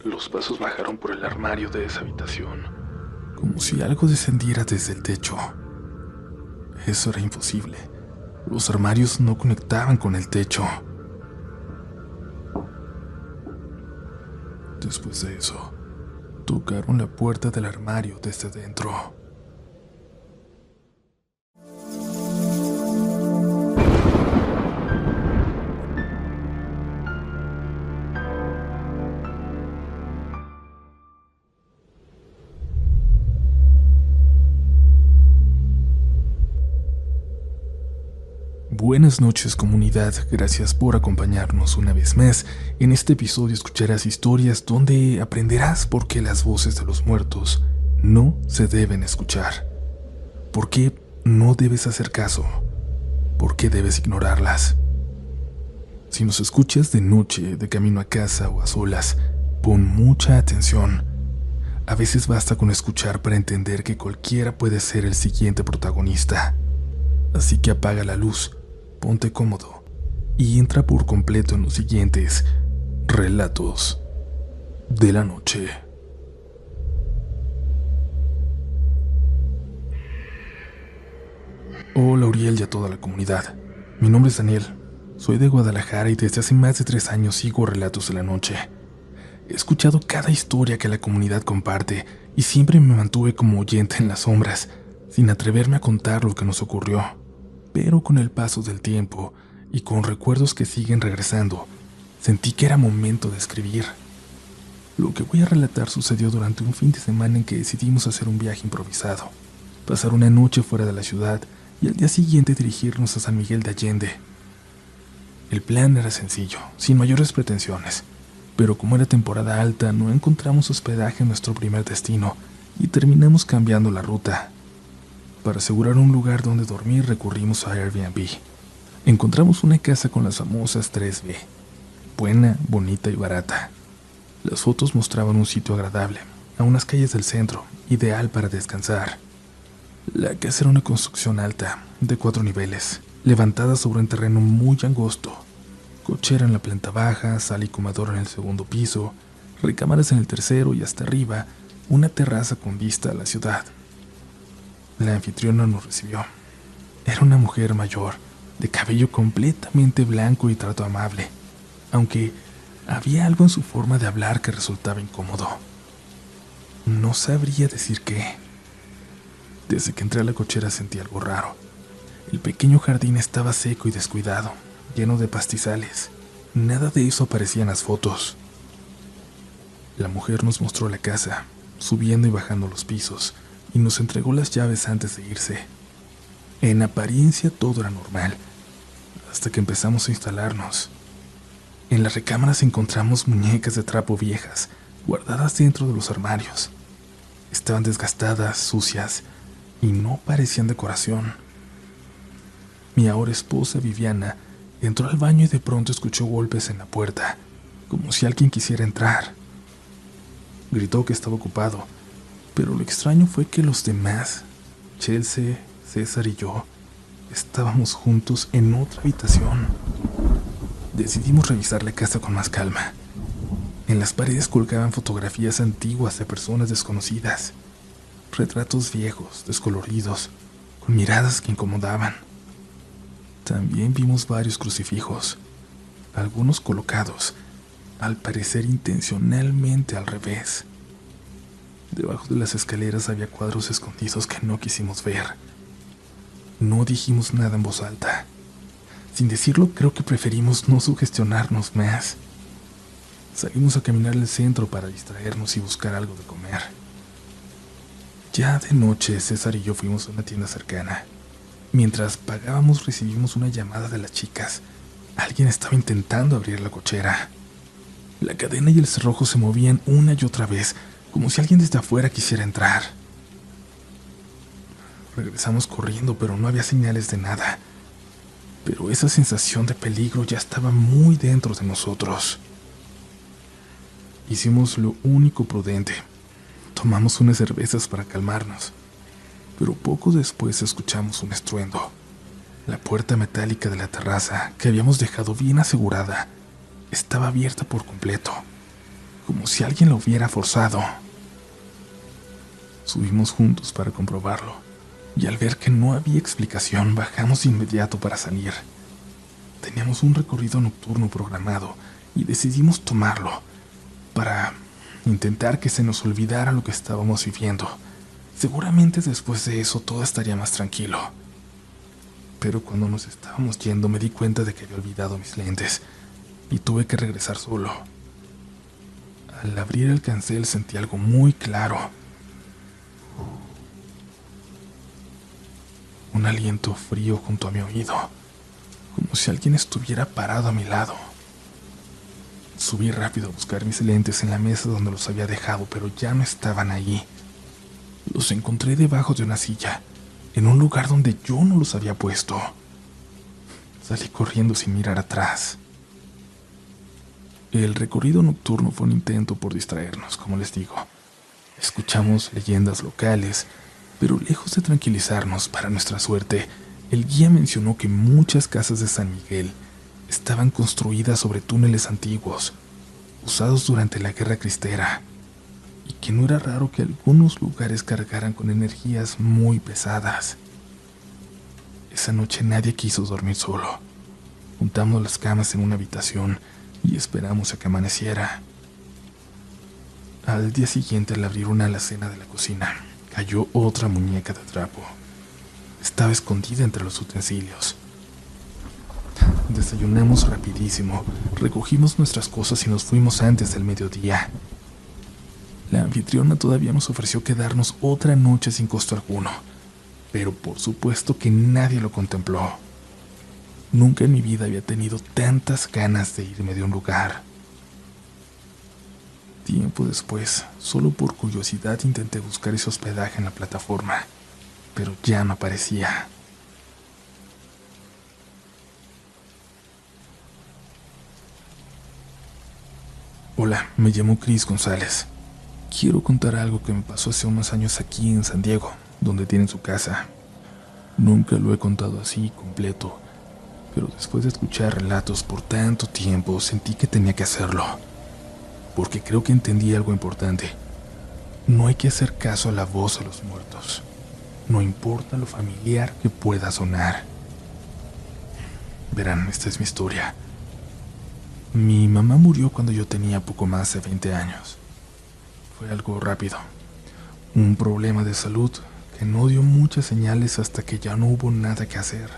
Los pasos bajaron por el armario de esa habitación, como si algo descendiera desde el techo. Eso era imposible. Los armarios no conectaban con el techo. Después de eso, tocaron la puerta del armario desde dentro. Buenas noches, comunidad, gracias por acompañarnos una vez más. En este episodio escucharás historias donde aprenderás por qué las voces de los muertos no se deben escuchar, por qué no debes hacer caso, por qué debes ignorarlas. Si nos escuchas de noche, de camino a casa o a solas, pon mucha atención. A veces basta con escuchar para entender que cualquiera puede ser el siguiente protagonista. Así que apaga la luz, ponte cómodo y entra por completo en los siguientes relatos de la noche. Hola Uriel y a toda la comunidad. Mi nombre es Daniel. Soy de Guadalajara y desde hace más de 3 años sigo Relatos de la Noche. He escuchado cada historia que la comunidad comparte y siempre me mantuve como oyente en las sombras, sin atreverme a contar lo que nos ocurrió. Pero con el paso del tiempo y con recuerdos que siguen regresando, sentí que era momento de escribir. Lo que voy a relatar sucedió durante un fin de semana en que decidimos hacer un viaje improvisado, pasar una noche fuera de la ciudad y al día siguiente dirigirnos a San Miguel de Allende. El plan era sencillo, sin mayores pretensiones, pero como era temporada alta no encontramos hospedaje en nuestro primer destino y terminamos cambiando la ruta. Para asegurar un lugar donde dormir recurrimos a Airbnb. Encontramos una casa con las famosas 3B, buena, bonita y barata. Las fotos mostraban un sitio agradable, a unas calles del centro, ideal para descansar. La casa era una construcción alta, de 4 niveles, levantada sobre un terreno muy angosto. Cochera en la planta baja, sala y comedor en el segundo piso, recámaras en el tercero y hasta arriba, una terraza con vista a la ciudad. La anfitriona nos recibió. Era una mujer mayor, de cabello completamente blanco y trato amable, aunque había algo en su forma de hablar que resultaba incómodo. No sabría decir qué. Desde que entré a la cochera sentí algo raro. El pequeño jardín estaba seco y descuidado, lleno de pastizales. Nada de eso aparecía en las fotos. La mujer nos mostró la casa, subiendo y bajando los pisos, y nos entregó las llaves antes de irse. En apariencia todo era normal, hasta que empezamos a instalarnos. En las recámaras encontramos muñecas de trapo viejas, guardadas dentro de los armarios. Estaban desgastadas, sucias, y no parecían decoración. Mi ahora esposa, Viviana, entró al baño y de pronto escuchó golpes en la puerta, como si alguien quisiera entrar. Gritó que estaba ocupado, pero lo extraño fue que los demás, Chelsea, César y yo, estábamos juntos en otra habitación. Decidimos revisar la casa con más calma. En las paredes colgaban fotografías antiguas de personas desconocidas, retratos viejos, descoloridos, con miradas que incomodaban. También vimos varios crucifijos, algunos colocados, al parecer intencionalmente al revés. Debajo de las escaleras había cuadros escondidos que no quisimos ver. No dijimos nada en voz alta. Sin decirlo, creo que preferimos no sugestionarnos más. Salimos a caminar al centro para distraernos y buscar algo de comer. Ya de noche, César y yo fuimos a una tienda cercana. Mientras pagábamos, recibimos una llamada de las chicas. Alguien estaba intentando abrir la cochera. La cadena y el cerrojo se movían una y otra vez, como si alguien desde afuera quisiera entrar. Regresamos corriendo, pero no había señales de nada. Pero esa sensación de peligro ya estaba muy dentro de nosotros. Hicimos lo único prudente. Tomamos unas cervezas para calmarnos. Pero poco después escuchamos un estruendo. La puerta metálica de la terraza, que habíamos dejado bien asegurada, estaba abierta por completo. como si alguien la hubiera forzado. Subimos juntos para comprobarlo, y al ver que no había explicación, bajamos de inmediato para salir. Teníamos un recorrido nocturno programado y decidimos tomarlo para intentar que se nos olvidara lo que estábamos viviendo. Seguramente después de eso todo estaría más tranquilo. Pero cuando nos estábamos yendo me di cuenta de que había olvidado mis lentes y tuve que regresar solo. Al abrir el cancel sentí algo muy claro. Un aliento frío junto a mi oído, como si alguien estuviera parado a mi lado. Subí rápido a buscar mis lentes en la mesa donde los había dejado, pero ya no estaban ahí. Los encontré debajo de una silla, en un lugar donde yo no los había puesto. Salí corriendo sin mirar atrás. El recorrido nocturno fue un intento por distraernos, como les digo. Escuchamos leyendas locales, pero lejos de tranquilizarnos, para nuestra suerte, el guía mencionó que muchas casas de San Miguel estaban construidas sobre túneles antiguos, usados durante la Guerra Cristera, y que no era raro que algunos lugares cargaran con energías muy pesadas. Esa noche nadie quiso dormir solo. Juntamos las camas en una habitación y esperamos a que amaneciera. Al día siguiente, al abrir una alacena de la cocina, cayó otra muñeca de trapo. Estaba escondida entre los utensilios. Desayunamos rapidísimo, recogimos nuestras cosas y nos fuimos antes del mediodía. La anfitriona todavía nos ofreció quedarnos otra noche sin costo alguno, pero por supuesto que nadie lo contempló. Nunca en mi vida había tenido tantas ganas de irme de un lugar. Tiempo después, solo por curiosidad, intenté buscar ese hospedaje en la plataforma, pero ya no aparecía. Hola, me llamo Chris González. Quiero contar algo que me pasó hace unos años aquí en San Diego, donde tienen su casa. Nunca lo he contado así, completo, pero después de escuchar relatos por tanto tiempo, sentí que tenía que hacerlo, porque creo que entendí algo importante. No hay que hacer caso a la voz de los muertos, no importa lo familiar que pueda sonar. Verán, esta es mi historia. Mi mamá murió cuando yo tenía poco más de 20 años. Fue algo rápido, un problema de salud que no dio muchas señales hasta que ya no hubo nada que hacer.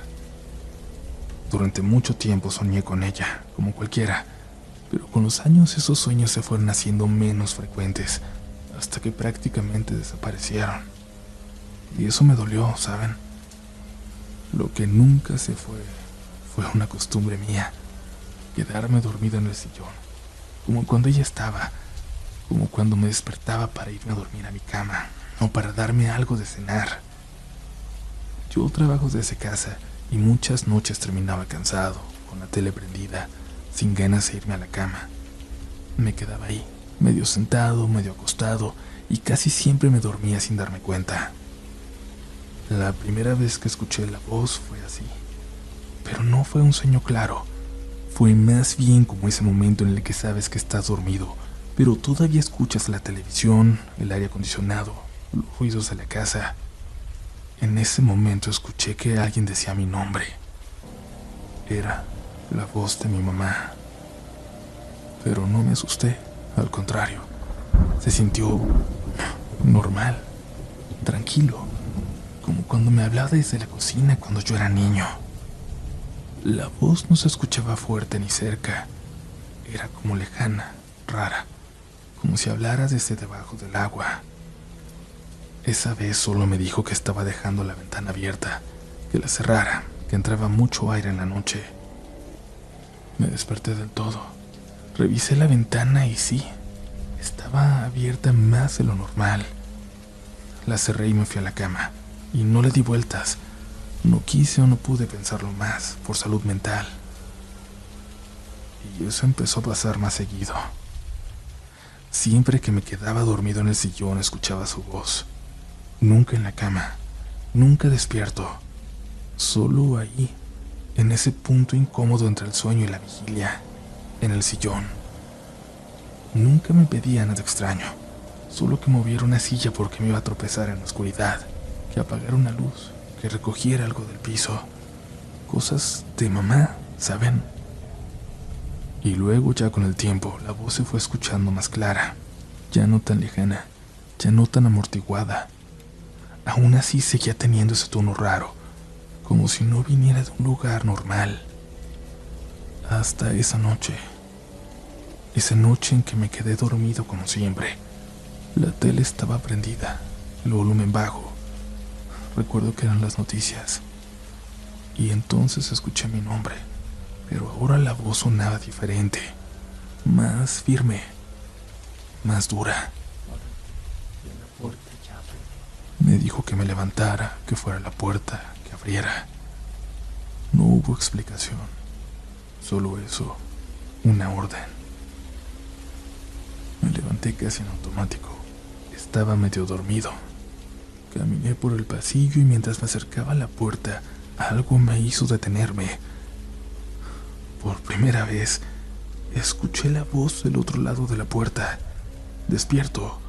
Durante mucho tiempo soñé con ella, como cualquiera, pero con los años esos sueños se fueron haciendo menos frecuentes, hasta que prácticamente desaparecieron. Y eso me dolió, ¿saben? Lo que nunca se fue una costumbre mía, quedarme dormido en el sillón, como cuando ella estaba, como cuando me despertaba para irme a dormir a mi cama, o para darme algo de cenar. Yo trabajo desde casa y muchas noches terminaba cansado, con la tele prendida, sin ganas de irme a la cama. Me quedaba ahí, medio sentado, medio acostado, y casi siempre me dormía sin darme cuenta. La primera vez que escuché la voz fue así, pero no fue un sueño claro. Fue más bien como ese momento en el que sabes que estás dormido, pero todavía escuchas la televisión, el aire acondicionado, los ruidos de la casa. En ese momento escuché que alguien decía mi nombre. Era la voz de mi mamá. Pero no me asusté, al contrario. Se sintió normal, tranquilo, como cuando me hablaba desde la cocina cuando yo era niño. La voz no se escuchaba fuerte ni cerca. Era como lejana, rara, como si hablara desde debajo del agua. Esa vez solo me dijo que estaba dejando la ventana abierta, que la cerrara, que entraba mucho aire en la noche. Me desperté del todo. Revisé la ventana y sí, estaba abierta más de lo normal. La cerré y me fui a la cama, y no le di vueltas. No quise o no pude pensarlo más, por salud mental. Y eso empezó a pasar más seguido. Siempre que me quedaba dormido en el sillón escuchaba su voz. Nunca en la cama, nunca despierto. Solo ahí, en ese punto incómodo entre el sueño y la vigilia, en el sillón. Nunca me pedía nada extraño, solo que moviera una silla porque me iba a tropezar en la oscuridad, que apagara una luz, que recogiera algo del piso. Cosas de mamá, ¿saben? Y luego, ya con el tiempo, la voz se fue escuchando más clara, ya no tan lejana, ya no tan amortiguada. Aún así seguía teniendo ese tono raro, como si no viniera de un lugar normal. Hasta esa noche en que me quedé dormido como siempre. La tele estaba prendida, el volumen bajo. Recuerdo que eran las noticias. Y entonces escuché mi nombre, pero ahora la voz sonaba diferente, más firme, más dura. Me dijo que me levantara, que fuera a la puerta, que abriera. No hubo explicación, solo eso, una orden. Me levanté casi en automático. Estaba medio dormido. Caminé por el pasillo y mientras me acercaba a la puerta, algo me hizo detenerme. Por primera vez, escuché la voz del otro lado de la puerta. Despierto.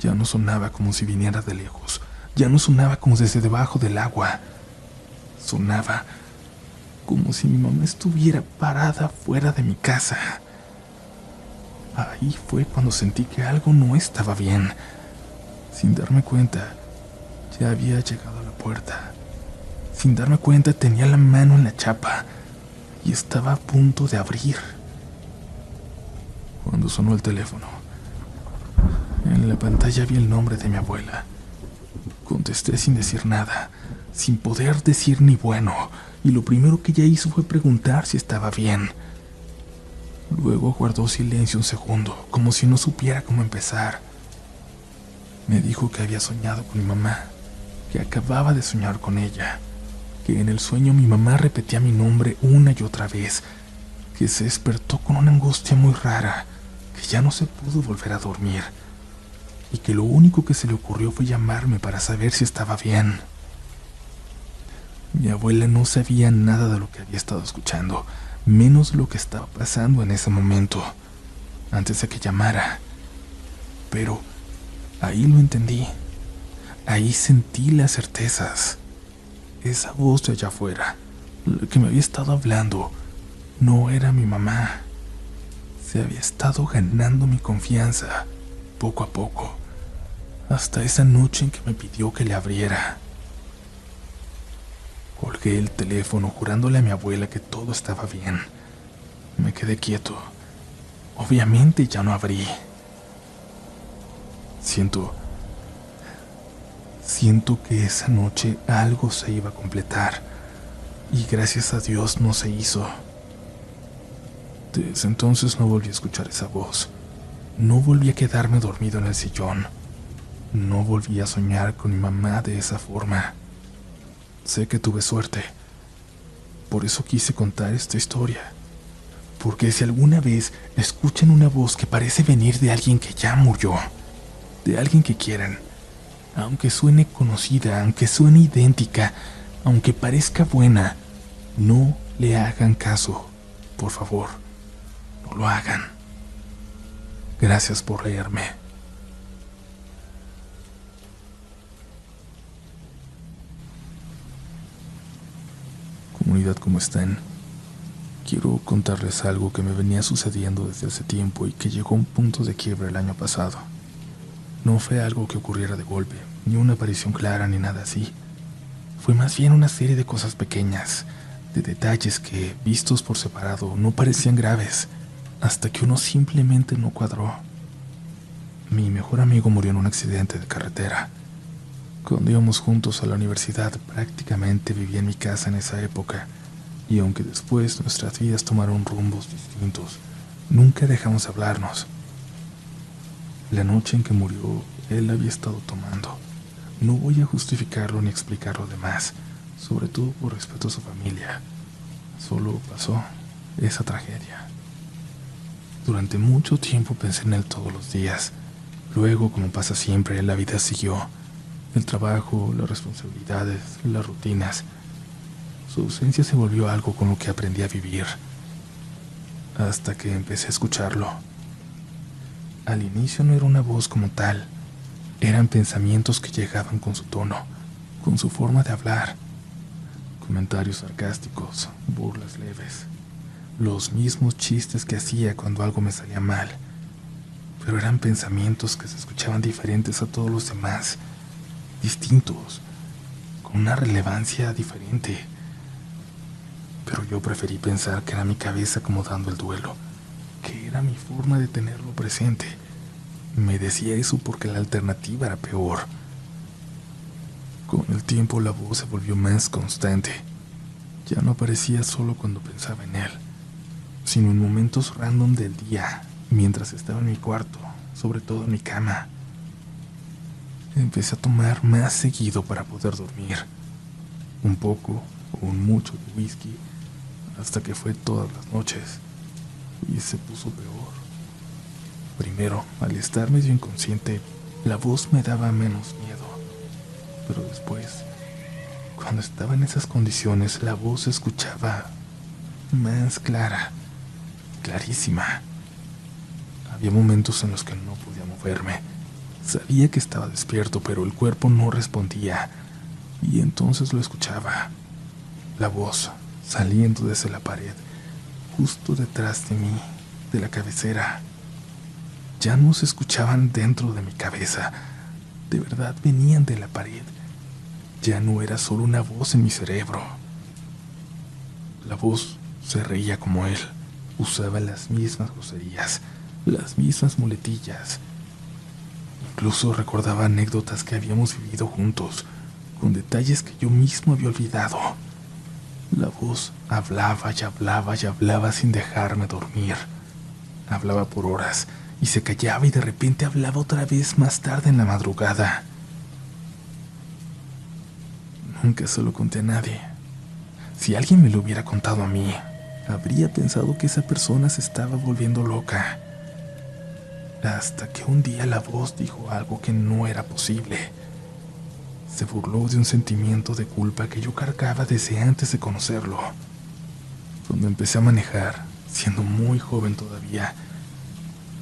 Ya no sonaba como si viniera de lejos. Ya no sonaba como desde debajo del agua. Sonaba como si mi mamá estuviera parada fuera de mi casa. Ahí fue cuando sentí que algo no estaba bien. Sin darme cuenta, ya había llegado a la puerta. Sin darme cuenta, tenía la mano en la chapa y estaba a punto de abrir. Cuando sonó el teléfono, en la pantalla vi el nombre de mi abuela. Contesté sin decir nada, sin poder decir ni bueno, y lo primero que ella hizo fue preguntar si estaba bien. Luego guardó silencio un segundo, como si no supiera cómo empezar. Me dijo que había soñado con mi mamá, que acababa de soñar con ella, que en el sueño mi mamá repetía mi nombre una y otra vez, que se despertó con una angustia muy rara, que ya no se pudo volver a dormir, y que lo único que se le ocurrió fue llamarme para saber si estaba bien. Mi abuela no sabía nada de lo que había estado escuchando, menos lo que estaba pasando en ese momento, antes de que llamara. Pero ahí lo entendí, ahí sentí las certezas. Esa voz de allá afuera, la que me había estado hablando, no era mi mamá. Se había estado ganando mi confianza, poco a poco, hasta esa noche en que me pidió que le abriera. Colgué el teléfono jurándole a mi abuela que todo estaba bien. Me quedé quieto. Obviamente ya no abrí. Siento que esa noche algo se iba a completar, y gracias a Dios no se hizo. Desde entonces no volví a escuchar esa voz. No volví a quedarme dormido en el sillón. No volví a soñar con mi mamá de esa forma. Sé que tuve suerte. Por eso quise contar esta historia. Porque si alguna vez escuchan una voz que parece venir de alguien que ya murió, de alguien que quieren, aunque suene conocida, aunque suene idéntica, aunque parezca buena, no le hagan caso. Por favor, no lo hagan. Gracias por leerme. Comunidad, ¿cómo están? Quiero contarles algo que me venía sucediendo desde hace tiempo y que llegó a un punto de quiebre el año pasado. No fue algo que ocurriera de golpe, ni una aparición clara ni nada así. Fue más bien una serie de cosas pequeñas, de detalles que, vistos por separado, no parecían graves, hasta que uno simplemente no cuadró. Mi mejor amigo murió en un accidente de carretera. Cuando íbamos juntos a la universidad, prácticamente vivía en mi casa en esa época, y aunque después nuestras vidas tomaron rumbos distintos, nunca dejamos de hablarnos. La noche en que murió, él había estado tomando. No voy a justificarlo ni explicar lo demás, sobre todo por respeto a su familia. Solo pasó esa tragedia. Durante mucho tiempo pensé en él todos los días. Luego, como pasa siempre, la vida siguió. El trabajo, las responsabilidades, las rutinas. Su ausencia se volvió algo con lo que aprendí a vivir. Hasta que empecé a escucharlo. Al inicio no era una voz como tal, eran pensamientos que llegaban con su tono, con su forma de hablar, comentarios sarcásticos, burlas leves, los mismos chistes que hacía cuando algo me salía mal, pero eran pensamientos que se escuchaban diferentes a todos los demás, distintos, con una relevancia diferente. Pero yo preferí pensar que era mi cabeza acomodando el duelo, que era mi forma de tenerlo presente. Me decía eso porque la alternativa era peor. Con el tiempo la voz se volvió más constante. Ya no aparecía solo cuando pensaba en él, sino en momentos random del día, mientras estaba en mi cuarto, sobre todo en mi cama. Empecé a tomar más seguido para poder dormir. Un poco o un mucho de whisky, hasta que fue todas las noches, y se puso peor. Primero, al estar medio inconsciente, la voz me daba menos miedo, pero después, cuando estaba en esas condiciones, la voz se escuchaba más clara, clarísima. Había momentos en los que no podía moverme. Sabía que estaba despierto, pero el cuerpo no respondía, y entonces lo escuchaba. La voz saliendo desde la pared, justo detrás de mí, de la cabecera. Ya no se escuchaban dentro de mi cabeza, de verdad venían de la pared. Ya no era solo una voz en mi cerebro. La voz se reía como él, usaba las mismas groserías, las mismas muletillas. Incluso recordaba anécdotas que habíamos vivido juntos, con detalles que yo mismo había olvidado. La voz hablaba y hablaba y hablaba sin dejarme dormir. Hablaba por horas y se callaba y de repente hablaba otra vez más tarde en la madrugada. Nunca se lo conté a nadie. Si alguien me lo hubiera contado a mí, habría pensado que esa persona se estaba volviendo loca. Hasta que un día la voz dijo algo que no era posible. Se burló de un sentimiento de culpa que yo cargaba desde antes de conocerlo. Cuando empecé a manejar, siendo muy joven todavía,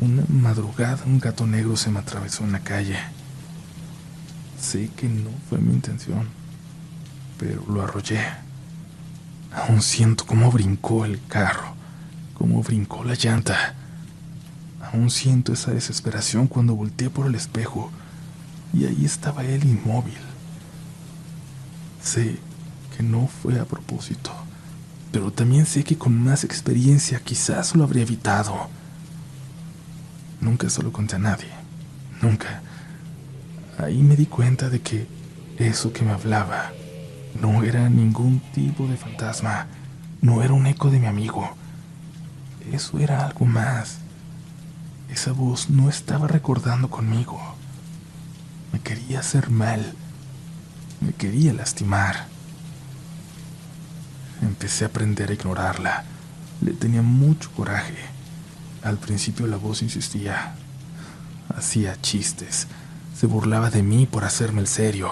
una madrugada un gato negro se me atravesó en la calle. Sé que no fue mi intención, pero lo arrollé. Aún siento cómo brincó el carro, cómo brincó la llanta. Aún siento esa desesperación cuando volteé por el espejo y ahí estaba él inmóvil. Sé que no fue a propósito, pero también sé que con más experiencia quizás lo habría evitado. Nunca se lo conté a nadie, nunca. Ahí me di cuenta de que eso que me hablaba no era ningún tipo de fantasma, no era un eco de mi amigo. Eso era algo más. Esa voz no estaba recordando conmigo. Me quería hacer mal. Me quería lastimar. Empecé a aprender a ignorarla. Le tenía mucho coraje. Al principio la voz insistía. Hacía chistes. Se burlaba de mí por hacerme el serio.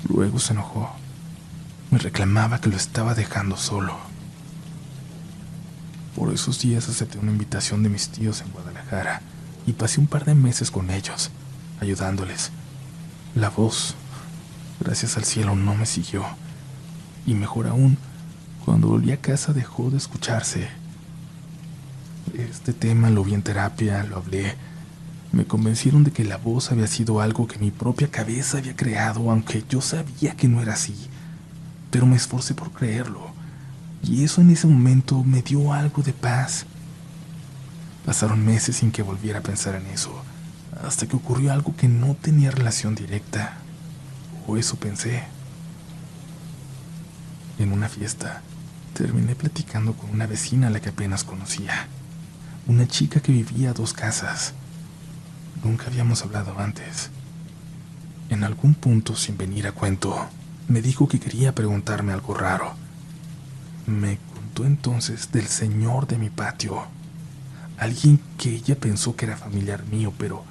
Luego se enojó. Me reclamaba que lo estaba dejando solo. Por esos días acepté una invitación de mis tíos en Guadalajara y pasé un par de meses con ellos, ayudándoles. La voz, gracias al cielo, no me siguió. Y mejor aún, cuando volví a casa dejó de escucharse. Este tema lo vi en terapia, lo hablé. Me convencieron de que la voz había sido algo que mi propia cabeza había creado, aunque yo sabía que no era así. Pero me esforcé por creerlo. Y eso en ese momento me dio algo de paz. Pasaron meses sin que volviera a pensar en eso, hasta que ocurrió algo que no tenía relación directa. O eso pensé. En una fiesta, terminé platicando con una vecina a la que apenas conocía. Una chica que vivía a 2 casas. Nunca habíamos hablado antes. En algún punto, sin venir a cuento, me dijo que quería preguntarme algo raro. Me contó entonces del señor de mi patio. Alguien que ella pensó que era familiar mío, pero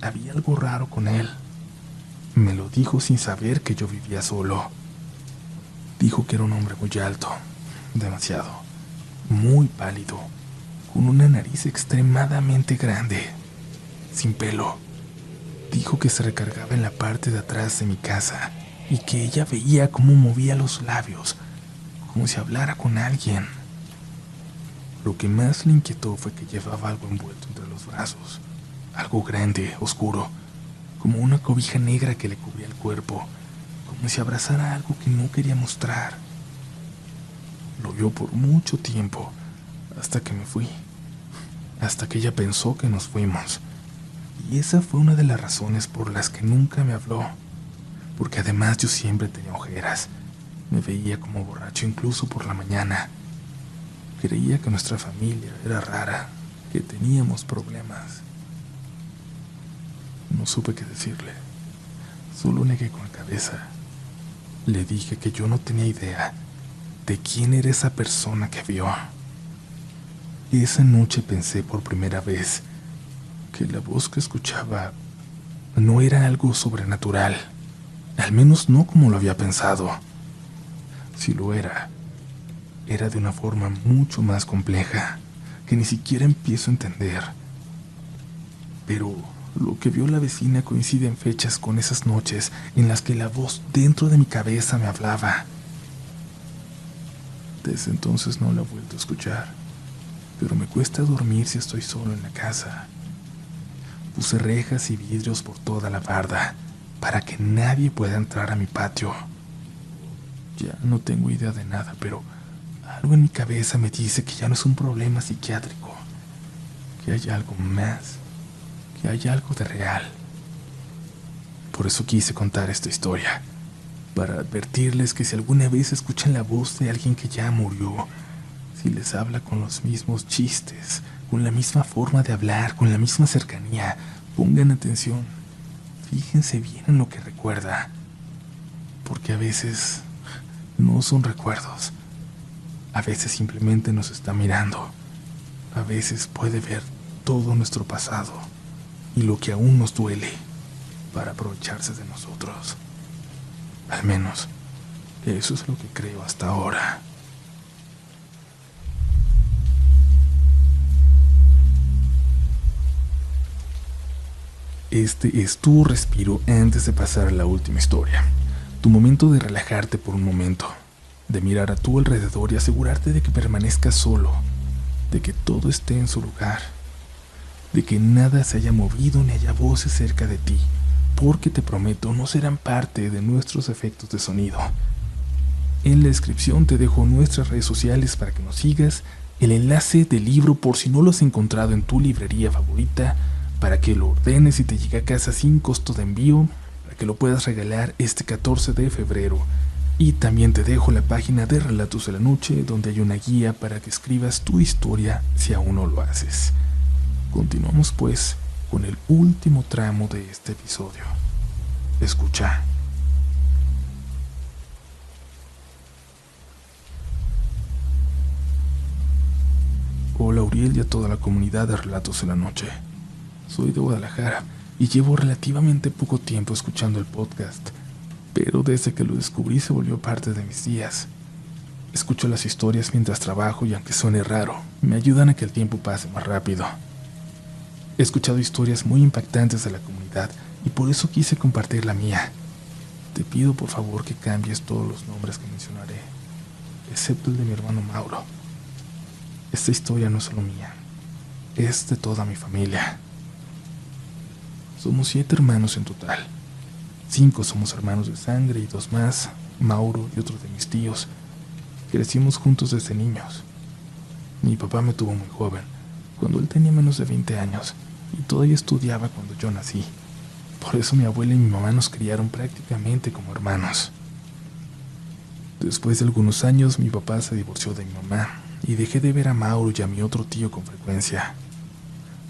había algo raro con él. Me lo dijo sin saber que yo vivía solo. Dijo que era un hombre muy alto, demasiado, muy pálido, con una nariz extremadamente grande, sin pelo. Dijo que se recargaba en la parte de atrás de mi casa y que ella veía cómo movía los labios, como si hablara con alguien. Lo que más le inquietó fue que llevaba algo envuelto entre los brazos, algo grande, oscuro, como una cobija negra que le cubría el cuerpo, como si abrazara algo que no quería mostrar. Lo vio por mucho tiempo, hasta que me fui, hasta que ella pensó que nos fuimos. Y esa fue una de las razones por las que nunca me habló, porque además yo siempre tenía ojeras. Me veía como borracho incluso por la mañana. Creía que nuestra familia era rara, que teníamos problemas. No supe qué decirle. Solo negué con la cabeza. Le dije que yo no tenía idea de quién era esa persona que vio. Esa noche pensé por primera vez que la voz que escuchaba no era algo sobrenatural, al menos no como lo había pensado. Si lo era de una forma mucho más compleja, que ni siquiera empiezo a entender. Pero lo que vio la vecina coincide en fechas con esas noches en las que la voz dentro de mi cabeza me hablaba. Desde entonces no la he vuelto a escuchar, pero me cuesta dormir si estoy solo en la casa. Puse rejas y vidrios por toda la barda para que nadie pueda entrar a mi patio. Ya no tengo idea de nada, pero algo en mi cabeza me dice que ya no es un problema psiquiátrico, que hay algo más, que hay algo de real. Por eso quise contar esta historia, para advertirles que si alguna vez escuchan la voz de alguien que ya murió, si les habla con los mismos chistes, con la misma forma de hablar, con la misma cercanía, pongan atención, fíjense bien en lo que recuerda, porque a veces no son recuerdos, a veces simplemente nos está mirando, a veces puede ver todo nuestro pasado y lo que aún nos duele para aprovecharse de nosotros. Al menos, eso es lo que creo hasta ahora. Este es tu respiro antes de pasar a la última historia. Tu momento de relajarte por un momento, de mirar a tu alrededor y asegurarte de que permanezcas solo, de que todo esté en su lugar, de que nada se haya movido ni haya voces cerca de ti, porque te prometo no serán parte de nuestros efectos de sonido. En la descripción te dejo nuestras redes sociales para que nos sigas, el enlace del libro por si no lo has encontrado en tu librería favorita, para que lo ordenes y te llegue a casa sin costo de envío, para que lo puedas regalar este 14 de febrero. Y también te dejo la página de Relatos de la Noche, donde hay una guía para que escribas tu historia si aún no lo haces. Continuamos pues con el último tramo de este episodio. Escucha. Hola Uriel y a toda la comunidad de Relatos de la Noche. Soy de Guadalajara y llevo relativamente poco tiempo escuchando el podcast, pero desde que lo descubrí se volvió parte de mis días. Escucho las historias mientras trabajo y aunque suene raro, me ayudan a que el tiempo pase más rápido. He escuchado historias muy impactantes de la comunidad y por eso quise compartir la mía. Te pido por favor que cambies todos los nombres que mencionaré, excepto el de mi hermano Mauro. Esta historia no es solo mía, es de toda mi familia. Somos 7 hermanos en total. 5 somos hermanos de sangre y 2 más, Mauro y otro de mis tíos. Crecimos juntos desde niños. Mi papá me tuvo muy joven, cuando él tenía menos de 20 años, y todavía estudiaba cuando yo nací. Por eso mi abuela y mi mamá nos criaron prácticamente como hermanos. Después de algunos años, mi papá se divorció de mi mamá, y dejé de ver a Mauro y a mi otro tío con frecuencia.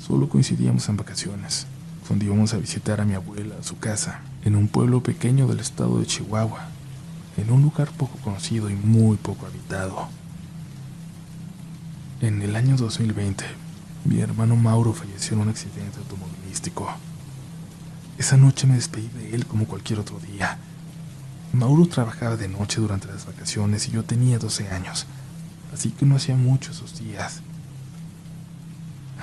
Solo coincidíamos en vacaciones, cuando íbamos a visitar a mi abuela a su casa, en un pueblo pequeño del estado de Chihuahua, en un lugar poco conocido y muy poco habitado. En el año 2020, mi hermano Mauro falleció en un accidente automovilístico. Esa noche me despedí de él como cualquier otro día. Mauro trabajaba de noche durante las vacaciones y yo tenía 12 años, así que no hacía mucho esos días.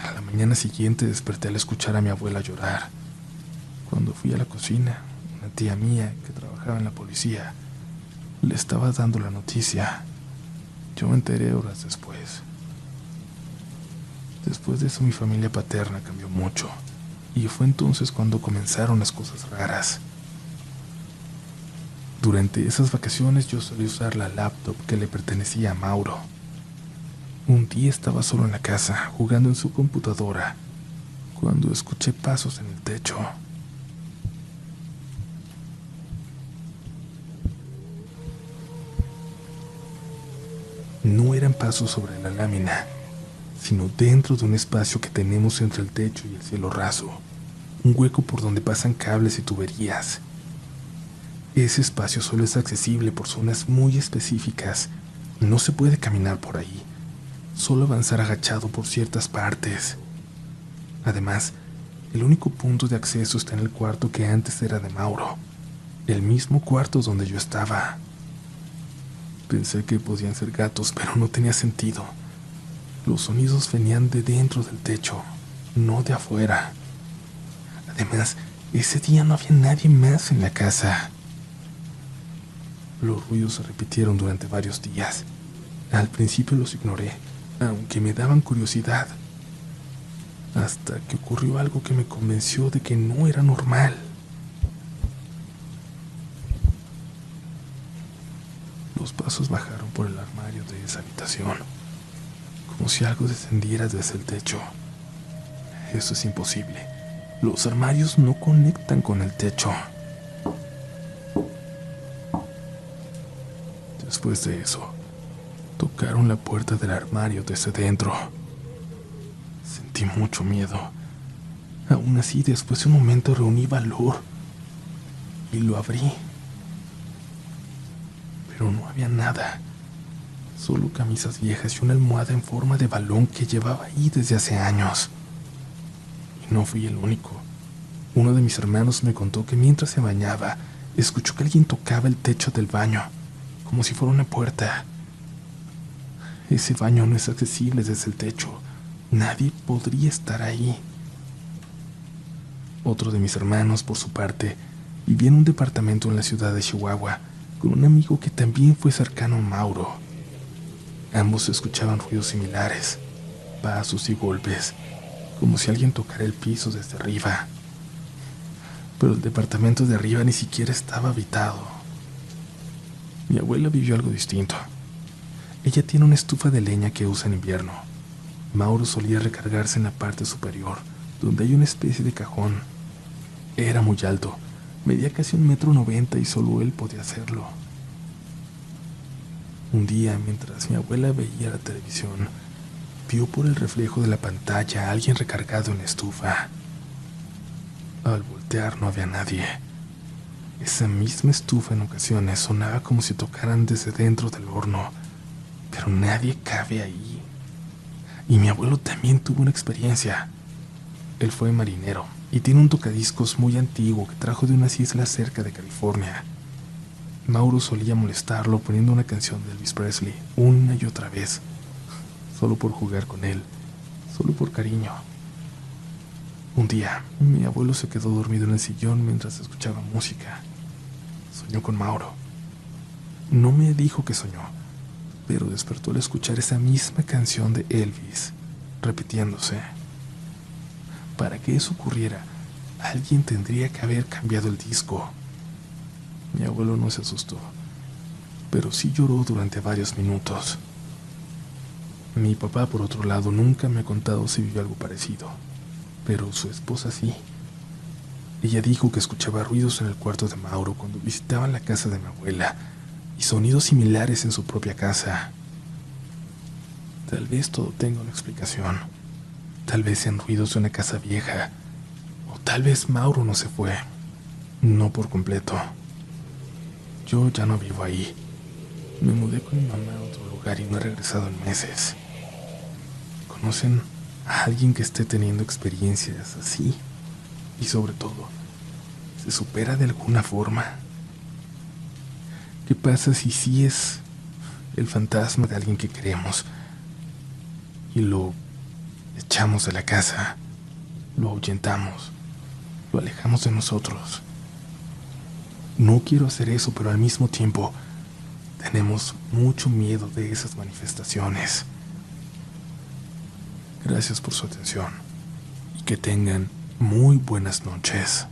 A la mañana siguiente desperté al escuchar a mi abuela llorar. Cuando fui a la cocina, una tía mía que trabajaba en la policía le estaba dando la noticia. Yo me enteré horas después. Después de eso mi familia paterna cambió mucho, y fue entonces cuando comenzaron las cosas raras. Durante esas vacaciones yo solía usar la laptop que le pertenecía a Mauro. Un día estaba solo en la casa, jugando en su computadora, cuando escuché pasos en el techo. No eran pasos sobre la lámina, sino dentro de un espacio que tenemos entre el techo y el cielo raso, un hueco por donde pasan cables y tuberías. Ese espacio solo es accesible por zonas muy específicas. No se puede caminar por ahí, solo avanzar agachado por ciertas partes. Además, el único punto de acceso está en el cuarto que antes era de Mauro, el mismo cuarto donde yo estaba. Pensé que podían ser gatos, pero no tenía sentido. Los sonidos venían de dentro del techo, no de afuera. Además, ese día no había nadie más en la casa. Los ruidos se repitieron durante varios días. Al principio los ignoré, aunque me daban curiosidad, hasta que ocurrió algo que me convenció de que no era normal. Los pasos bajaron por el armario de esa habitación, como si algo descendiera desde el techo. Eso es imposible. Los armarios no conectan con el techo. Después de eso, tocaron la puerta del armario desde dentro. Sentí mucho miedo. Aún así, después de un momento reuní valor y lo abrí. Pero no había nada. Solo camisas viejas y una almohada en forma de balón que llevaba ahí desde hace años. Y no fui el único. Uno de mis hermanos me contó que mientras se bañaba, escuchó que alguien tocaba el techo del baño, como si fuera una puerta. Ese baño no es accesible desde el techo. Nadie podría estar ahí. Otro de mis hermanos, por su parte, vivía en un departamento en la ciudad de Chihuahua, con un amigo que también fue cercano a Mauro. Ambos escuchaban ruidos similares, pasos y golpes, como si alguien tocara el piso desde arriba. Pero el departamento de arriba ni siquiera estaba habitado. Mi abuela vivió algo distinto. Ella tiene una estufa de leña que usa en invierno. Mauro solía recargarse en la parte superior, donde hay una especie de cajón. Era muy alto, medía casi 1,90 m y solo él podía hacerlo. Un día, mientras mi abuela veía la televisión, vio por el reflejo de la pantalla a alguien recargado en la estufa. Al voltear no había nadie. Esa misma estufa en ocasiones sonaba como si tocaran desde dentro del horno, pero nadie cabe ahí. Y mi abuelo también tuvo una experiencia. Él fue marinero y tiene un tocadiscos muy antiguo que trajo de unas islas cerca de California. Mauro solía molestarlo poniendo una canción de Elvis Presley una y otra vez, solo por jugar con él, solo por cariño. Un día, mi abuelo se quedó dormido en el sillón mientras escuchaba música. Soñó con Mauro. No me dijo que soñó, pero despertó al escuchar esa misma canción de Elvis, repitiéndose. Para que eso ocurriera, alguien tendría que haber cambiado el disco. Mi abuelo no se asustó, pero sí lloró durante varios minutos. Mi papá, por otro lado, nunca me ha contado si vivió algo parecido, pero su esposa sí. Ella dijo que escuchaba ruidos en el cuarto de Mauro cuando visitaban la casa de mi abuela y sonidos similares en su propia casa. Tal vez todo tenga una explicación. Tal vez sean ruidos de una casa vieja, o tal vez Mauro no se fue, no por completo. Yo ya no vivo ahí. Me mudé con mi mamá a otro lugar y no he regresado en meses. ¿Conocen a alguien que esté teniendo experiencias así? Y sobre todo, ¿se supera de alguna forma? ¿Qué pasa si sí es el fantasma de alguien que queremos y lo echamos de la casa, lo ahuyentamos, lo alejamos de nosotros. No quiero hacer eso, pero al mismo tiempo tenemos mucho miedo de esas manifestaciones. Gracias por su atención y que tengan muy buenas noches.